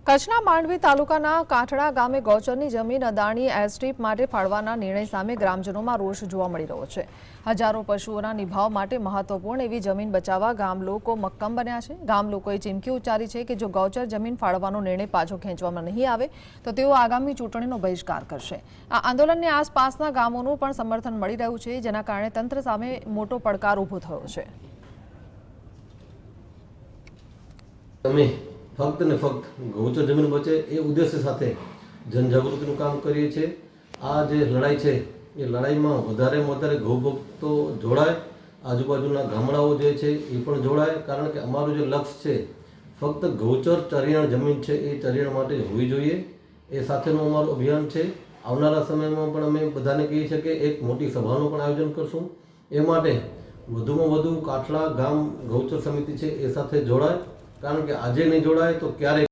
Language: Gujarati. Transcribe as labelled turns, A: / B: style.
A: કચ્છના માંડવી તાલુકાના કાંઠડા ગામે ગૌચરની જમીન અદાણી એરસ્ટ્રીપ માટે ફાળવાના નિર્ણય સામે ગ્રામજનોમાં રોષ જોવા મળી રહ્યો છે। હજારો પશુઓના નિભાવ માટે મહત્વપૂર્ણ એવી જમીન બચાવવા ગામ લોકો મક્કમ બન્યા છે। ગામ લોકોએ ચીમકી ઉચ્ચારી છે કે જો ગૌચર જમીન ફાળવવાનો નિર્ણય પાછો ખેંચવામાં નહીં આવે તો તેઓ આગામી ચૂંટણીનો બહિષ્કાર કરશે। આ આંદોલનને આસપાસના ગામોનું પણ સમર્થન મળી રહ્યું છે, જેના કારણે તંત્ર સામે મોટો પડકાર ઊભો થયો છે।
B: फक्त ने फक्त गौचर जमीन बचे ए उद्देश्य साथे जनजागृतिનું કામ કરીએ છીએ। આ જે લડાઈ છે એ લડાઈમાં વધારે ગૌ ભક્તો જોડાય, આજુબાજુના ગામડાઓ જે છે એ પણ જોડાય, કારણ કે અમારું જે લક્ષ્ય છે ફક્ત ગૌચર ચરિયાણ જમીન છે એ ચરિયાણ માટે હોવી જોઈએ, એ સાથેનું અમારું અભિયાન છે। આવનારા સમયમાં પણ અમે બધાને કહીએ છીએ કે એક મોટી સભાનું પણ આયોજન કરશું। એ માટે વધુમાં વધુ કાંઠડા ગામ ગૌચર સમિતિ છે એ સાથે જોડાય, કારણ કે આજે નહીં જોડાય તો ક્યારે